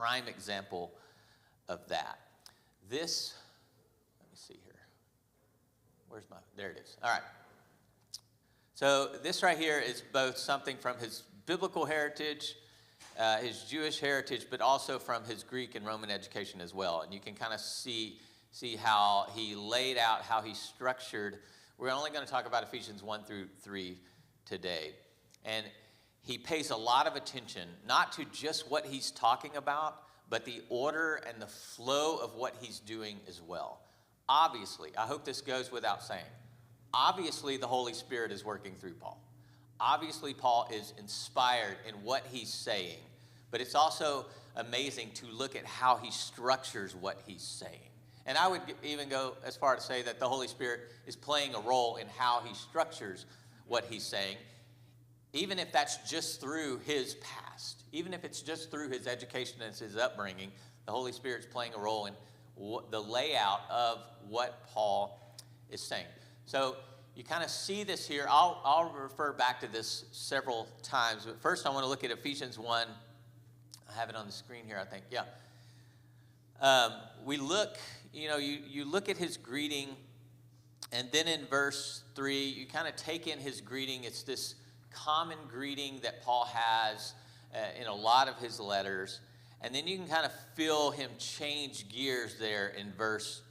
prime example of that. This, let me see here. There it is. All right. So this right here is both something from his biblical heritage, his Jewish heritage, but also from his Greek and Roman education as well. And you can kind of see how he laid out, how he structured. We're only going to talk about Ephesians 1 through 3 today. And he pays a lot of attention, not to just what he's talking about, but the order and the flow of what he's doing as well. Obviously, I hope this goes without saying, obviously the Holy Spirit is working through Paul. Obviously, Paul is inspired in what he's saying, but it's also amazing to look at how he structures what he's saying. And I would even go as far to say that the Holy Spirit is playing a role in how he structures what he's saying, even if that's just through his past, even if it's just through his education and his upbringing. The Holy Spirit's playing a role in the layout of what Paul is saying. So you kind of see this here. I'll refer back to this several times, but first I want to look at Ephesians 1. I have it on the screen here, I think. Yeah. We look, you look at his greeting, and then in verse 3, you kind of take in his greeting. It's this common greeting that Paul has in a lot of his letters. And then you can kind of feel him change gears there in verse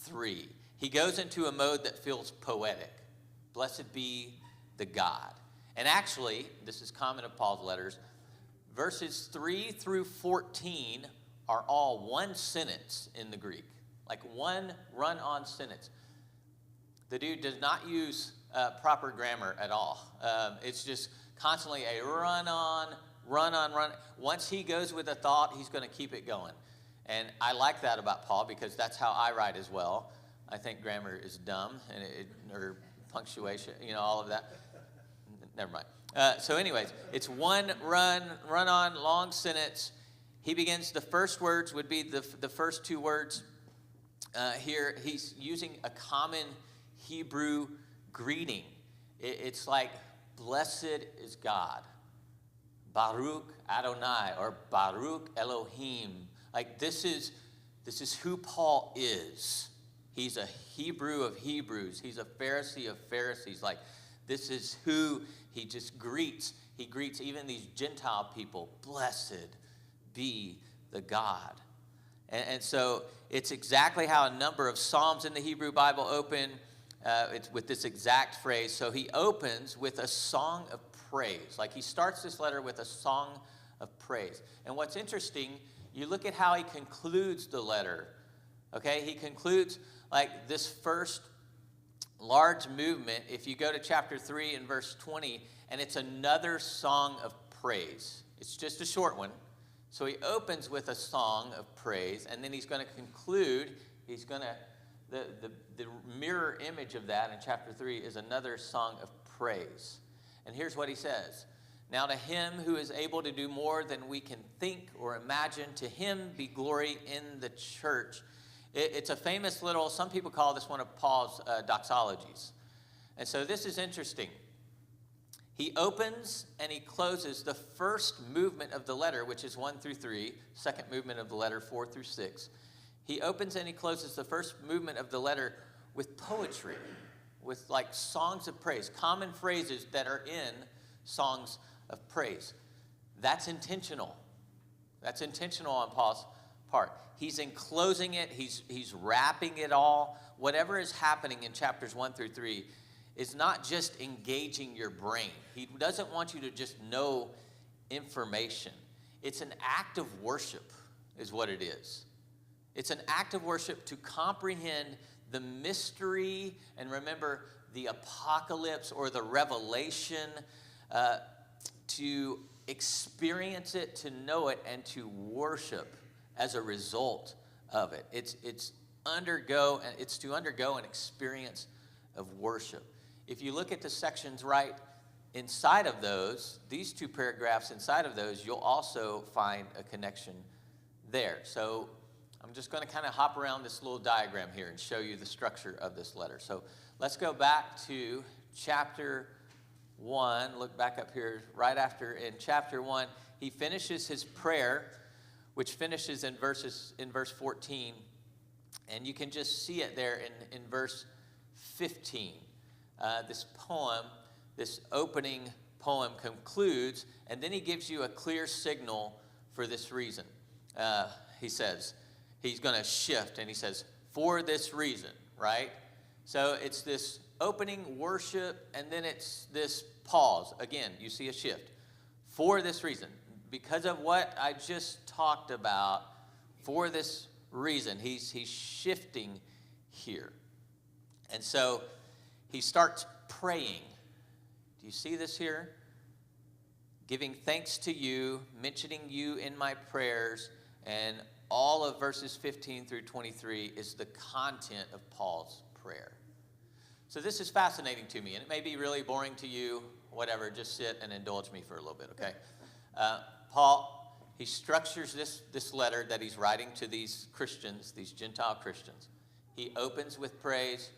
3. He goes into a mode that feels poetic. Blessed be the God. And actually, this is common of Paul's letters, verses 3 through 14 are all one sentence in the Greek, like one run-on sentence. The dude does not use proper grammar at all. It's just constantly a run-on. Once he goes with a thought, he's going to keep it going. And I like that about Paul because that's how I write as well. I think grammar is dumb, or punctuation, all of that. Never mind. So anyways, it's one run-on, long sentence. He begins, the first words would be the first two words here. He's using a common Hebrew greeting. It's like, blessed is God. Baruch Adonai, or Baruch Elohim. Like this is who Paul is. He's a Hebrew of Hebrews. He's a Pharisee of Pharisees. Like this is who he just greets. He greets even these Gentile people. Blessed be the God. And so it's exactly how a number of Psalms in the Hebrew Bible open. It's with this exact phrase. So he opens with a song of praise. Like he starts this letter with a song of praise. And what's interesting, you look at how he concludes the letter. Okay, he concludes like this first large movement. If you go to chapter 3 and verse 20, and it's another song of praise. It's just a short one. So he opens with a song of praise, and then he's going to conclude. He's going to the mirror image of that in chapter 3 is another song of praise. And here's what he says. Now to him who is able to do more than we can think or imagine, to him be glory in the church. It's a famous little, some people call this one of Paul's doxologies. And so this is interesting. He opens and he closes the first movement of the letter, which is 1 through 3, second movement of the letter 4 through 6. He opens and he closes the first movement of the letter with poetry, with like songs of praise, common phrases that are in songs of praise. That's intentional. That's intentional on Paul's part. He's enclosing it. He's wrapping it all. Whatever is happening in chapters 1 through 3 is not just engaging your brain. He doesn't want you to just know information. It's an act of worship is what it is. It's an act of worship to comprehend the mystery, and remember the apocalypse or the revelation, to experience it, to know it, and to worship as a result of it. It's to undergo an experience of worship. If you look at the sections right inside of those, these two paragraphs inside of those, you'll also find a connection there. So I'm just going to kind of hop around this little diagram here and show you the structure of this letter. So let's go back to chapter 1. Look back up here right after in chapter 1. He finishes his prayer which finishes in verse 14. And you can just see it there in verse 15. This poem, this opening poem concludes, and then he gives you a clear signal for this reason. He says, he's going to shift, and he says, for this reason, right? So it's this opening worship, and then it's this pause. Again, you see a shift. For this reason, because of what I just talked about, for this reason, he's shifting here. And so he starts praying. Do you see this here? Giving thanks to you, mentioning you in my prayers, and all of verses 15 through 23 is the content of Paul's prayer. So this is fascinating to me, and it may be really boring to you, whatever, just sit and indulge me for a little bit, okay? Paul, he structures this letter that he's writing to these Christians, these Gentile Christians. He opens with praise.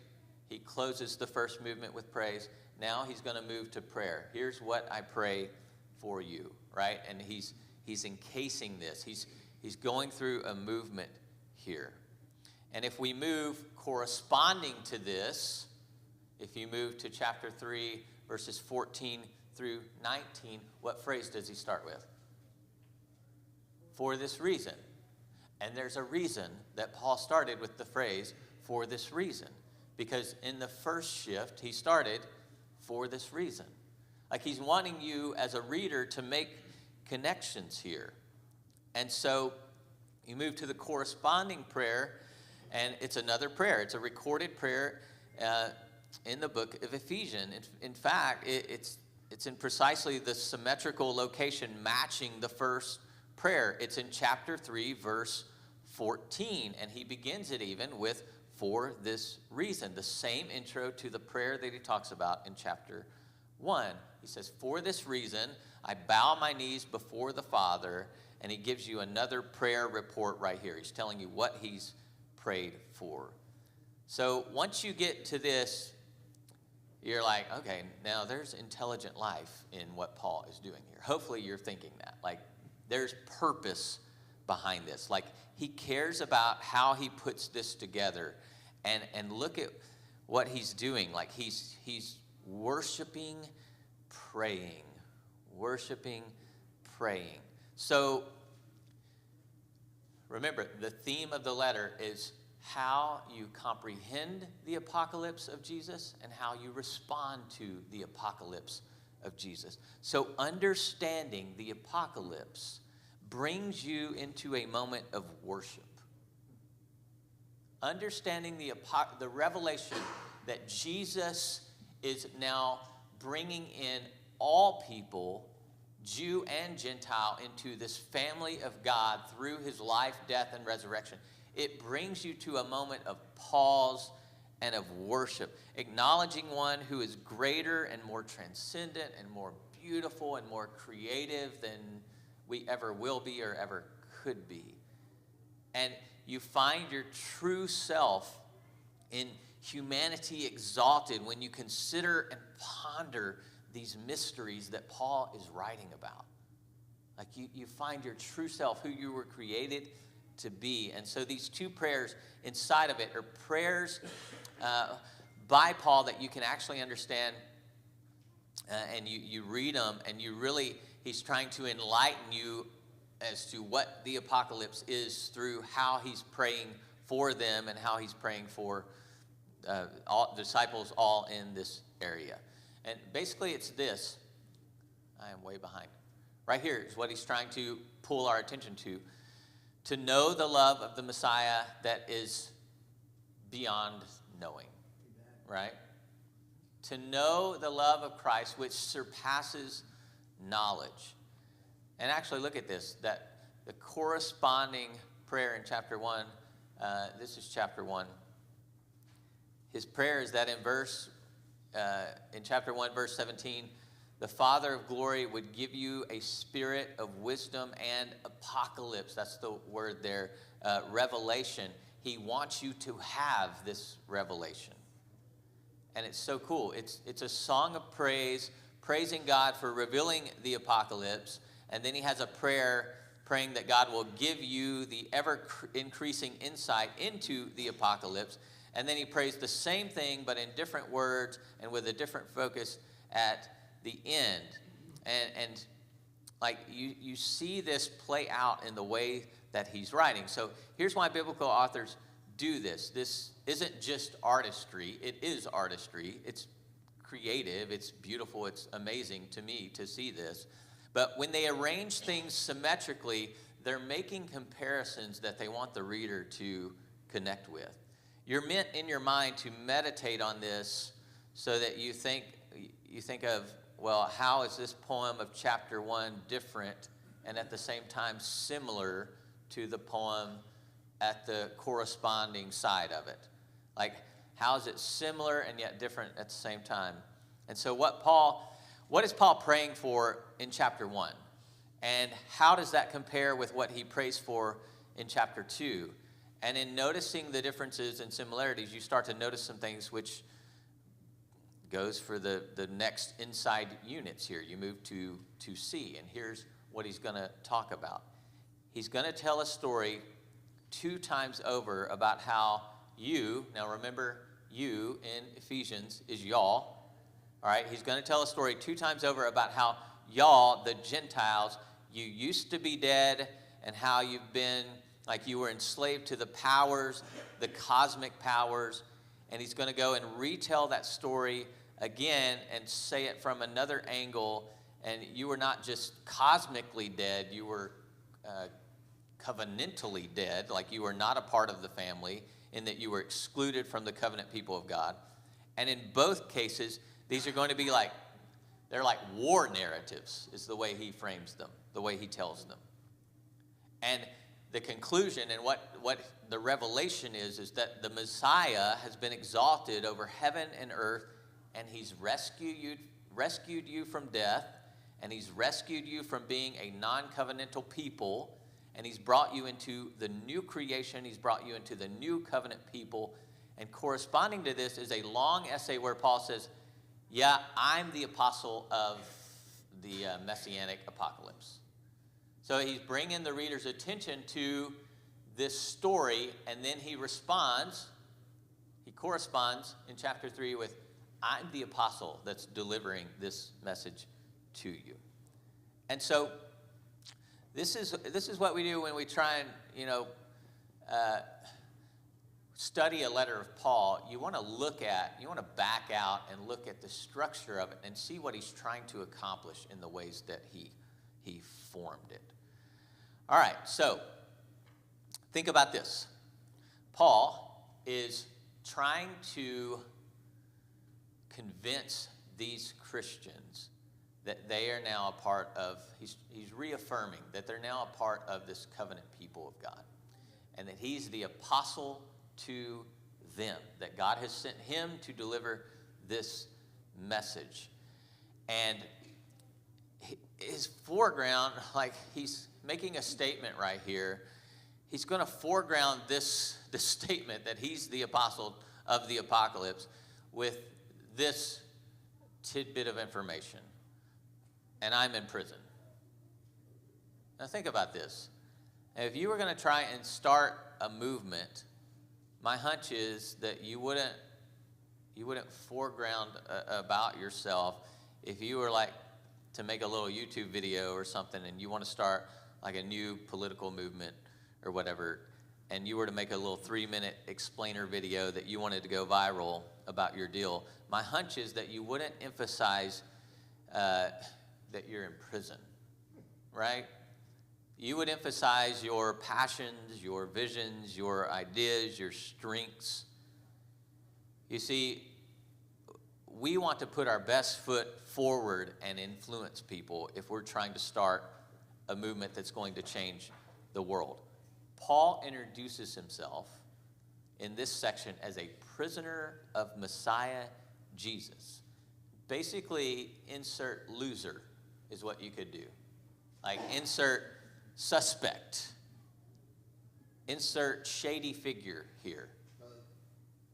He closes the first movement with praise. Now he's going to move to prayer. Here's what I pray for you, right? And he's encasing this. He's going through a movement here. And if we move corresponding to this, if you move to chapter 3, verses 14 through 19, what phrase does he start with? For this reason. And there's a reason that Paul started with the phrase, for this reason. Because in the first shift, he started, for this reason. Like he's wanting you as a reader to make connections here. And so you move to the corresponding prayer, and it's another prayer. It's a recorded prayer in the book of Ephesians. In fact, it's in precisely the symmetrical location matching the first prayer. It's in chapter 3, verse 14, and he begins it even with, for this reason, the same intro to the prayer that he talks about in chapter 1. He says, for this reason, I bow my knees before the Father, and he gives you another prayer report right here. He's telling you what he's prayed for. So once you get to this, you're like, okay, now there's intelligent life in what Paul is doing here. Hopefully you're thinking that. Like, there's purpose behind this. Like, he cares about how he puts this together. And look at what he's doing. Like, he's worshiping, praying. Worshiping, praying. So, remember, the theme of the letter is how you comprehend the apocalypse of Jesus and how you respond to the apocalypse of Jesus. So understanding the apocalypse brings you into a moment of worship. Understanding the revelation that Jesus is now bringing in all people, Jew and Gentile, into this family of God through his life, death, and resurrection. It brings you to a moment of pause and of worship, acknowledging one who is greater and more transcendent and more beautiful and more creative than we ever will be or ever could be. And you find your true self in humanity exalted when you consider and ponder these mysteries that Paul is writing about. Like you find your true self, who you were created to be. And so these two prayers inside of it are prayers by Paul that you can actually understand, and you read them, and you really, he's trying to enlighten you as to what the apocalypse is through how he's praying for them and how he's praying for all disciples all in this area. And basically it's this. I am way behind. Right here is what he's trying to pull our attention to know the love of the Messiah that is beyond knowing, right? To know the love of Christ which surpasses knowledge. And actually look at this, that the corresponding prayer in chapter 1, this is chapter 1. His prayer is that in chapter 1, verse 17, the Father of glory would give you a spirit of wisdom and apocalypse. That's the word there, revelation. He wants you to have this revelation. And it's so cool. It's a song of praise, praising God for revealing the apocalypse. And then he has a prayer praying that God will give you the ever-increasing insight into the apocalypse. And then he prays the same thing, but in different words and with a different focus at the end. And like you see this play out in the way that he's writing. So here's why biblical authors do this. This isn't just artistry. It is artistry. It's creative. It's beautiful. It's amazing to me to see this. But when they arrange things symmetrically, they're making comparisons that they want the reader to connect with. You're meant in your mind to meditate on this so that you think of, well, how is this poem of chapter 1 different and at the same time similar to the poem at the corresponding side of it? Like, how is it similar and yet different at the same time? And so what is Paul praying for in chapter 1? And how does that compare with what he prays for in chapter 2? And in noticing the differences and similarities, you start to notice some things, which goes for the next inside units here. You move to C, and here's what he's going to talk about. He's going to tell a story 2 times over about how you, now remember, you in Ephesians is y'all. All right, he's going to tell a story 2 times over about how y'all, the Gentiles, you used to be dead, and how you've been, like you were enslaved to the powers, the cosmic powers. And he's going to go and retell that story again and say it from another angle. And you were not just cosmically dead, you were covenantally dead, like you were not a part of the family, in that you were excluded from the covenant people of God. And in both cases, these are going to be they're like war narratives, is the way he frames them, the way he tells them. And the conclusion and what the revelation is that the Messiah has been exalted over heaven and earth, and he's rescued you from death, and he's rescued you from being a non-covenantal people, and he's brought you into the new creation, he's brought you into the new covenant people. And corresponding to this is a long essay where Paul says, yeah, I'm the apostle of the messianic apocalypse. So he's bringing the reader's attention to this story, and then he corresponds in chapter 3 with, I'm the apostle that's delivering this message to you. And so this is what we do when we try and, study a letter of Paul. You want to back out and look at the structure of it and see what he's trying to accomplish in the ways that he formed it. All right, so think about this. Paul is trying to convince these Christians that they are now a part of, he's reaffirming that they're now a part of this covenant people of God, and that he's the apostle to them, that God has sent him to deliver this message. And his foreground, like he's making a statement right here, he's going to foreground this statement that he's the apostle of the apocalypse with this tidbit of information. And I'm in prison. Now think about this. If you were going to try and start a movement, my hunch is that you wouldn't foreground about yourself if you were like to make a little YouTube video or something and you want to start like a new political movement or whatever, and you were to make a little 3-minute explainer video that you wanted to go viral about your deal. My hunch is that you wouldn't emphasize that you're in prison, right? You would emphasize your passions, your visions, your ideas, your strengths. You see, we want to put our best foot forward and influence people if we're trying to start a movement that's going to change the world. Paul introduces himself in this section as a prisoner of Messiah Jesus. Basically, insert loser is what you could do. Like insert suspect. Insert shady figure here.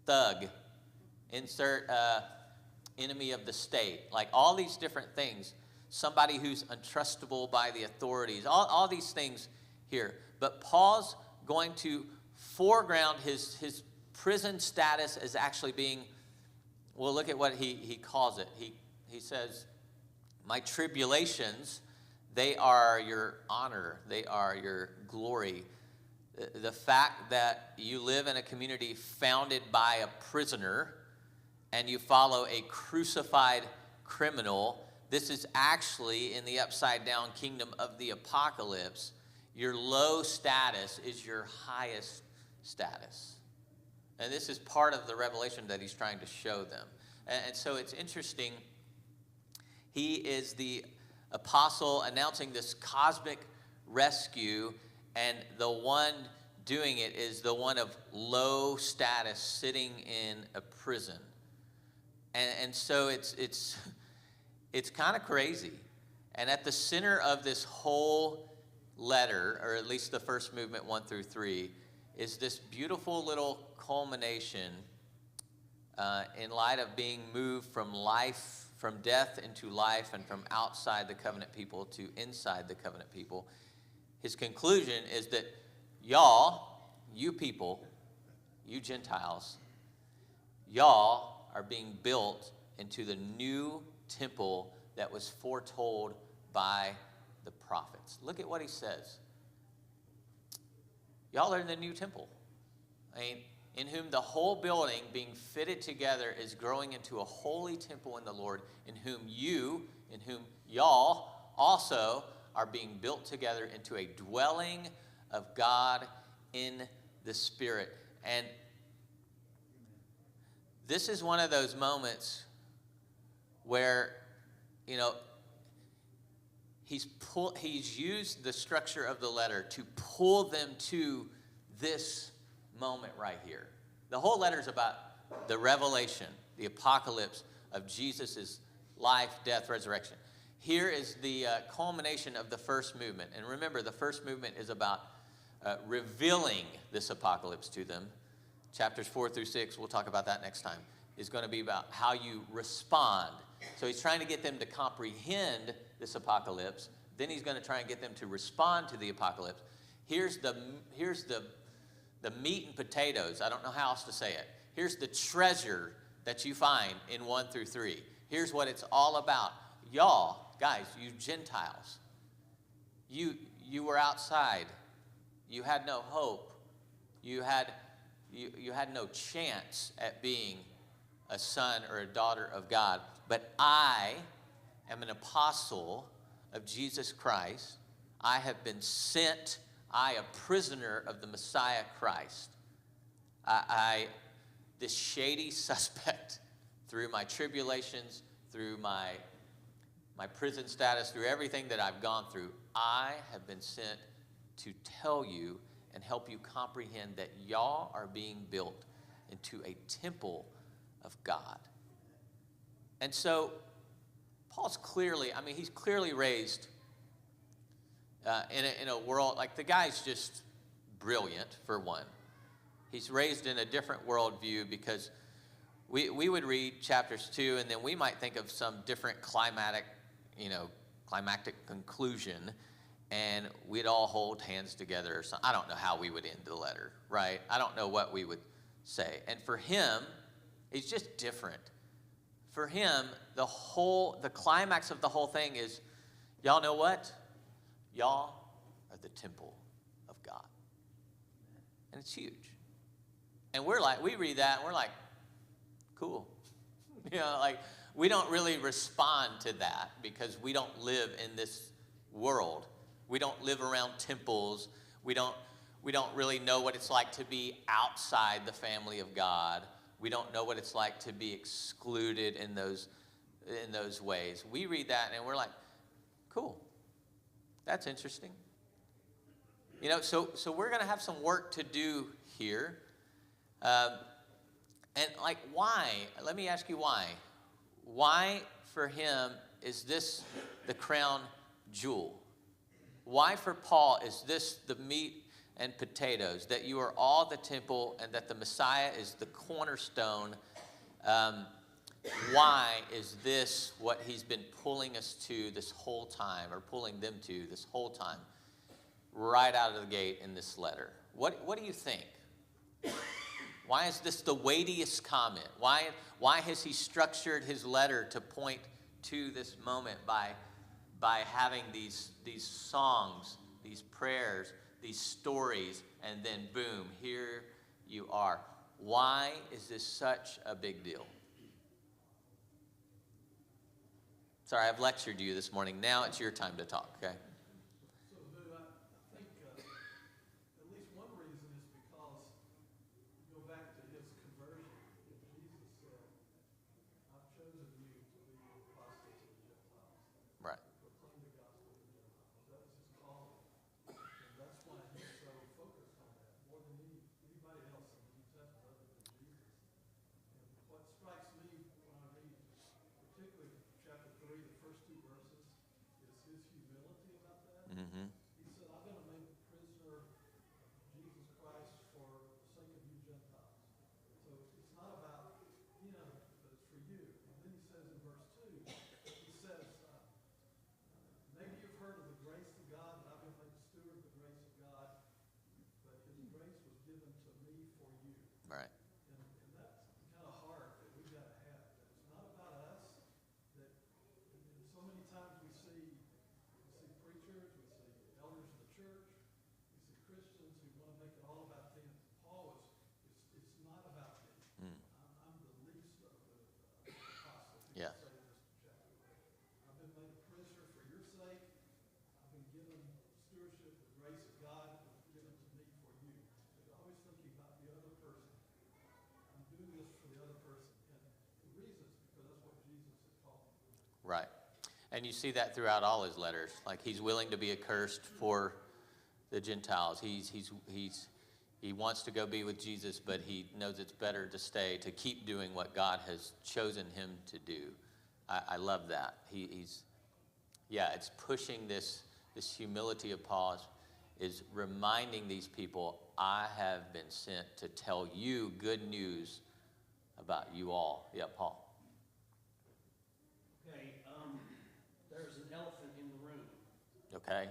Thug. Insert enemy of the state. Like all these different things. Somebody who's untrustable by the authorities. All these things here. But Paul's going to foreground his prison status as actually being, well, look at what he calls it. He says, my tribulations, they are your honor. They are your glory. The fact that you live in a community founded by a prisoner and you follow a crucified criminal, this is actually in the upside down kingdom of the apocalypse. Your low status is your highest status. And this is part of the revelation that he's trying to show them. And so it's interesting. He is the apostle announcing this cosmic rescue, and the one doing it is the one of low status sitting in a prison. And so it's kind of crazy. And at the center of this whole letter, or at least the first movement 1 through 3, is this beautiful little culmination in light of being moved from life, from death into life, and from outside the covenant people to inside the covenant people. His conclusion is that y'all, you people, you Gentiles, y'all are being built into the new temple that was foretold by the prophets. Look at what he says. Y'all are in the new temple. I mean, in whom the whole building being fitted together is growing into a holy temple in the Lord, in whom y'all also are being built together into a dwelling of God in the Spirit. And this is one of those moments where, he's used the structure of the letter to pull them to this moment right here. The whole letter is about the revelation, the apocalypse of Jesus' life, death, resurrection. Here is the culmination of the first movement. And remember, the first movement is about revealing this apocalypse to them. Chapters 4 through 6, we'll talk about that next time, is going to be about how you respond. So he's trying to get them to comprehend this apocalypse. Then he's going to try and get them to respond to the apocalypse. Here's the meat and potatoes. I don't know how else to say it. Here's the treasure that you find in 1 through 3. Here's what it's all about. Y'all, guys, you Gentiles, you were outside. You had no hope. You had no chance at being a son or a daughter of God. But I am an apostle of Jesus Christ. I have been sent. I, a prisoner of the Messiah Christ. This shady suspect, through my tribulations, through my prison status, through everything that I've gone through, I have been sent to tell you and help you comprehend that y'all are being built into a temple of God. And so Paul's he's clearly raised in a world, like the guy's just brilliant, for one. He's raised in a different worldview, because we would read chapters 2 and then we might think of some different climactic conclusion, and we'd all hold hands together or something. I don't know how we would end the letter, right? I don't know what we would say. And for him, it's just different. For him, the climax of the whole thing is, y'all know what? Y'all are the temple of God. And it's huge. And we read that and we're like, cool. We don't really respond to that because we don't live in this world. We don't live around temples. We don't really know what it's like to be outside the family of God. We don't know what it's like to be excluded in those ways. We read that and we're like, cool. That's interesting. So we're going to have some work to do here. And why? Let me ask you why. Why for him is this the crown jewel? Why for Paul is this the meat and potatoes, that you are all the temple and that the Messiah is the cornerstone? Why is this what he's been pulling us to this whole time, or pulling them to this whole time? right out of the gate in this letter. What do you think? Why is this the weightiest comment? Why has he structured his letter to point to this moment by having these songs, these prayers, these stories, and then boom, here you are. Why is this such a big deal? Sorry, I've lectured you this morning. Now it's your time to talk, okay? So, Boo, I think at least one reason is because you go back to his conversion. Jesus said, I've chosen you to be the apostles of the Gentiles. Right. Proclaim the gospel to the Gentiles. That was his calling. And that's why he's so focused on that, more than anybody else in the New Testament other than Jesus. And what strikes me when I read, particularly chapter 3, the first two verses, is his humility about that. Mm-hmm. He said, I've been made a prisoner of Jesus Christ for the sake of you Gentiles. So it's not about him, but it's for you. And then he says in verse 2, he says, maybe you've heard of the grace of God, that I've been made steward of the grace of God, but his grace was given to me for you. Right. And that's the kind of heart that we've got to have. That it's not about us. That and so many times we see preachers, we see elders in the church, we see Christians who want to make it all about them. Paul was, it's not about me. I'm the least of the apostles. He Yeah. say in this chapter. I've been made a prisoner for your sake. I've been given stewardship, the grace of God was given to me for you. So always thinking about the other person. I'm doing this for the other person. And the reason is because that's what Jesus had called me. Right. And you see that throughout all his letters. Like he's willing to be accursed for the Gentiles. He wants to go be with Jesus, but he knows it's better to stay, to keep doing what God has chosen him to do. I love that. It's pushing this humility of Paul is reminding these people, I have been sent to tell you good news about you all. Yeah, Paul. Okay, there's an elephant in the room, Okay.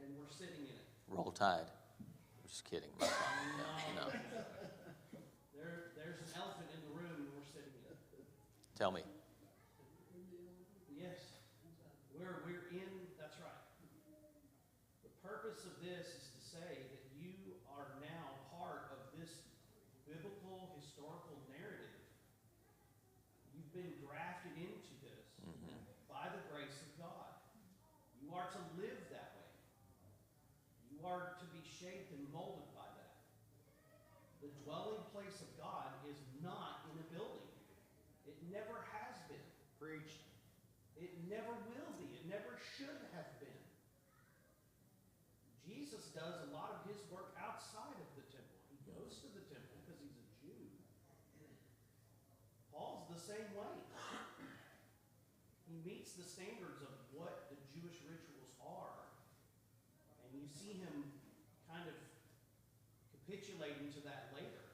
and we're sitting in it. Roll Tide. I'm just kidding. No. There's an elephant in the room, and we're sitting in it. Tell me. Yes, we're in. That's right. The purpose of this is to say that you are now part of this biblical historical narrative. You've been grafted into this by the grace of God. You are to live that way. You are to be shaped and molded by that. The dwelling place of God is not in a building. It never has been. Preached. It never will be. It never should have been. Jesus does a lot of his work outside of the temple. He goes to the temple because he's a Jew. Paul's the same way. He meets the standards of what the Jewish rituals are. And you see him kind of capitulating to that later.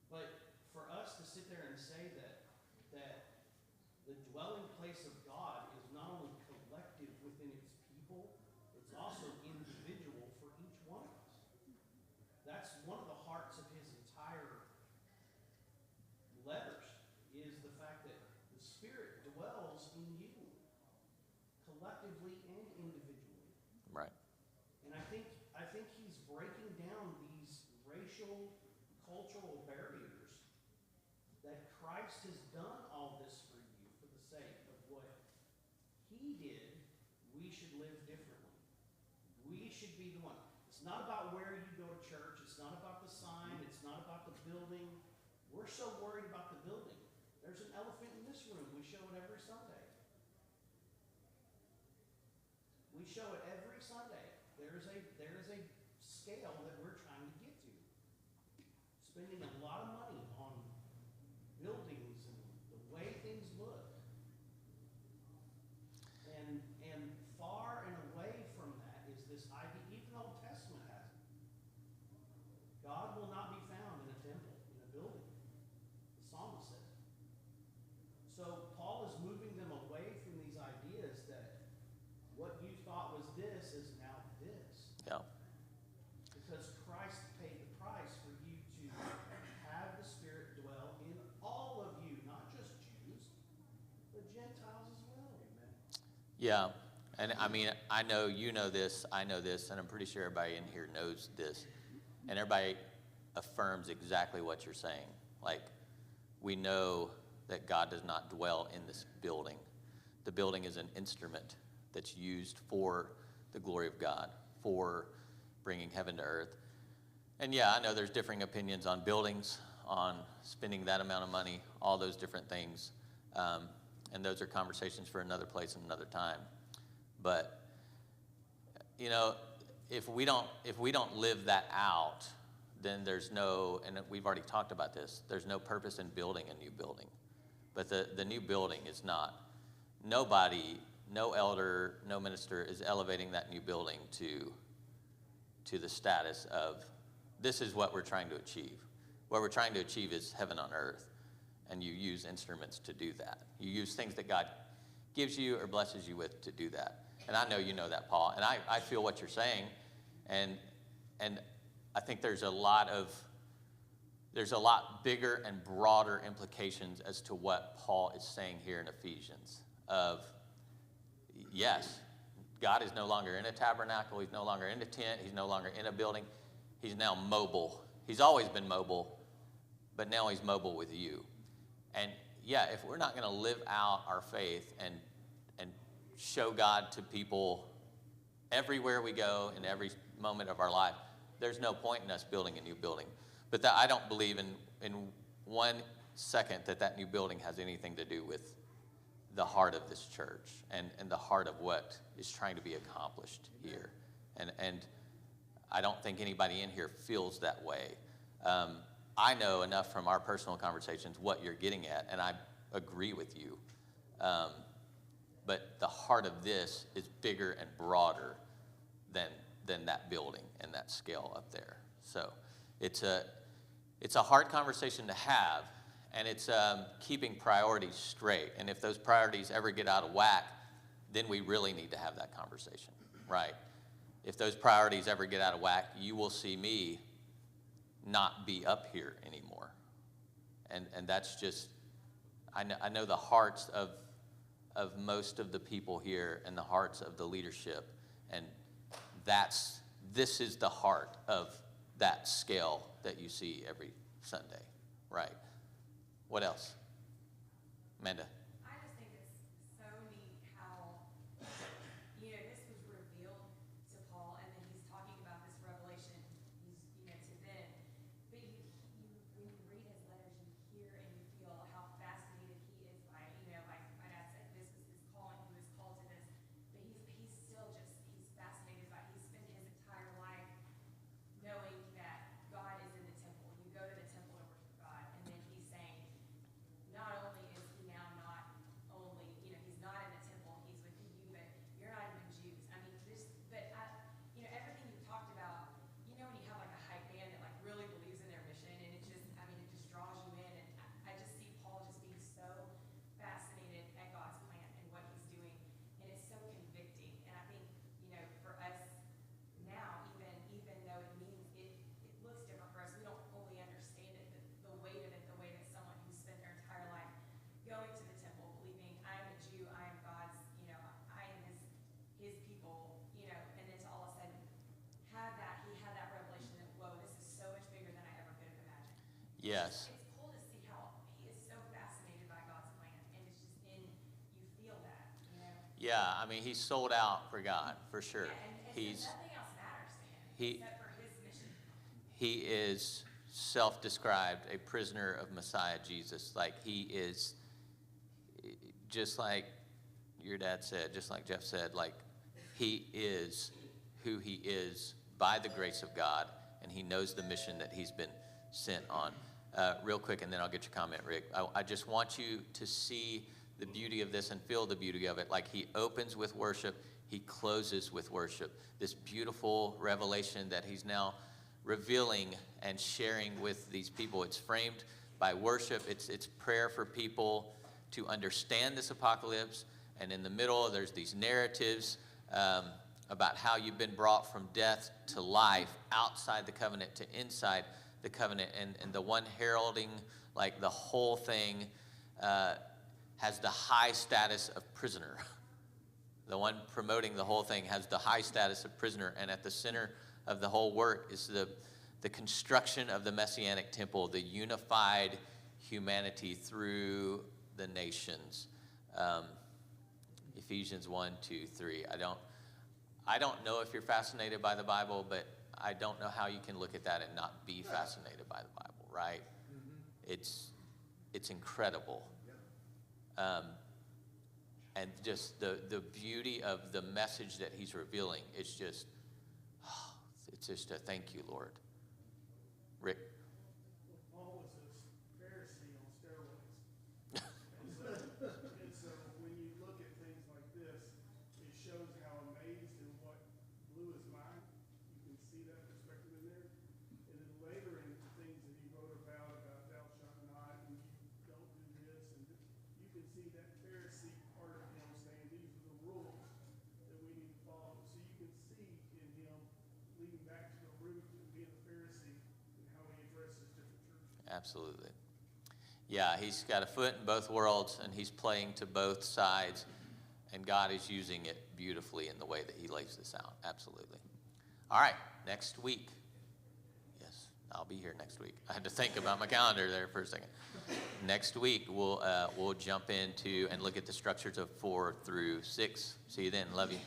But for us to sit there and say that the dwelling place of God is not only collective within its people, it's also individual for each one of us. That's one of the hearts of his entire letters, is the fact that the Spirit dwells in you, collectively and individually. Right. And I think he's breaking down these racial, cultural barriers that Christ has done all this for you for the sake of what he did. We should live differently. We should be the one. It's not about where you go to church. It's not about the sign. It's not about the building. We're so worried about the building. There's an elephant in this room. We show it every Sunday. We show it every Sunday. There is a scale that we're trying to get to. Spending a lot of money on buildings and the way things look. And far and away from that is this idea, even Old Testament has it. God will not be found in a temple, in a building. The psalmist says. So Paul is moving them away from these ideas that Yeah, and I mean, I know you know this, I know this, and I'm pretty sure everybody in here knows this, and everybody affirms exactly what you're saying. Like, we know that God does not dwell in this building. The building is an instrument that's used for the glory of God, for bringing heaven to earth. And yeah, I know there's differing opinions on buildings, on spending that amount of money, all those different things. And those are conversations for another place and another time. But, you know, if we don't live that out, then there's no, and we've already talked about this, there's no purpose in building a new building. But the new building is not, nobody, no elder, no minister is elevating that new building to the status of, this is what we're trying to achieve. What we're trying to achieve is heaven on earth. And you use instruments to do that. You use things that God gives you or blesses you with to do that. And I know you know that, Paul. And I feel what you're saying. And I think there's a lot bigger and broader implications as to what Paul is saying here in Ephesians. Of, yes, God is no longer in a tabernacle. He's no longer in a tent. He's no longer in a building. He's now mobile. He's always been mobile, but now he's mobile with you. And yeah, if we're not going to live out our faith and show God to people everywhere we go in every moment of our life, there's no point in us building a new building. But I don't believe in 1 second that new building has anything to do with the heart of this church and the heart of what is trying to be accomplished here. And I don't think anybody in here feels that way. I know enough from our personal conversations what you're getting at, and I agree with you. But the heart of this is bigger and broader than that building and that scale up there. So it's a hard conversation to have, and it's keeping priorities straight. And if those priorities ever get out of whack, then we really need to have that conversation, right? If those priorities ever get out of whack, you will see me not be up here anymore. And that's just, I know the hearts of most of the people here and the hearts of the leadership, and this is the heart of that scale that you see every Sunday, right? What else? Amanda? I just think it's so neat how, this was revealed to Paul, and then he's talking about this revelation, to them. But when you read his letters, you hear and you feel how fascinated he is by, like my dad said, this was his calling, he was called to this. But he's still he's fascinated by, he spent his entire life knowing that God is in the temple. You go to the temple to worship God, and then he's saying, not only is he now not only, he's not in the temple, he's with you, but you're not even Jews. I mean, everything you talked about, when you have like a hype band that like really believes in their mission, and it just draws you in. And I just see Paul just being so fascinated at God's plan and what he's doing, and it's so convicting. And I think, for us now, even though it means it looks different for us, we don't fully understand it, the weight of it, the way that someone who spent their entire life going to the temple, believing I am a Jew, I am God's, I am his people, and then to all of a sudden he had that revelation that, whoa, this is so much bigger than I ever could have imagined. Yes. It's cool to see how he is so fascinated by God's plan, and it's just you feel that, Yeah, I mean, he's sold out for God, for sure. Yeah, and nothing else matters to him except for his mission. He is self-described a prisoner of Messiah Jesus. Like, he is, just like your dad said, just like Jeff said, like, he is who he is by the grace of God, and he knows the mission that he's been sent on. Real quick, and then I'll get your comment, Rick. I just want you to see the beauty of this and feel the beauty of it. Like, he opens with worship, he closes with worship. This beautiful revelation that he's now revealing and sharing with these people. It's framed by worship. It's prayer for people to understand this apocalypse. And in the middle, there's these narratives about how you've been brought from death to life, outside the covenant to inside the covenant. And the one heralding, like, the whole thing has the high status of prisoner. the one promoting the whole thing, has the high status of prisoner, and at the center of the whole work is the construction of the Messianic temple, the unified humanity through the nations. Ephesians 1, 2, 3. I don't know if you're fascinated by the Bible, but I don't know how you can look at that and not be fascinated by the Bible, right? It's incredible. And just the beauty of the message that he's revealing, it's just a thank you, Lord. Rick? Paul was a Pharisee on steroids. And so when you look at things like this, it shows how amazed and what blew his mind. You can see that perspective in there. And then later in the things that he wrote about thou shalt not, and you don't do this, and you can see that Pharisee part of him saying these are the rules that we need to follow. So you can see in him leading back to the root of being a Pharisee and how he addresses different churches. Absolutely. Yeah, he's got a foot in both worlds, and he's playing to both sides, and God is using it beautifully in the way that he lays this out. Absolutely. All right, next week. Yes, I'll be here next week. I had to think about my calendar there for a second. Next week, we'll jump into and look at the structures of 4 through 6. See you then. Love you.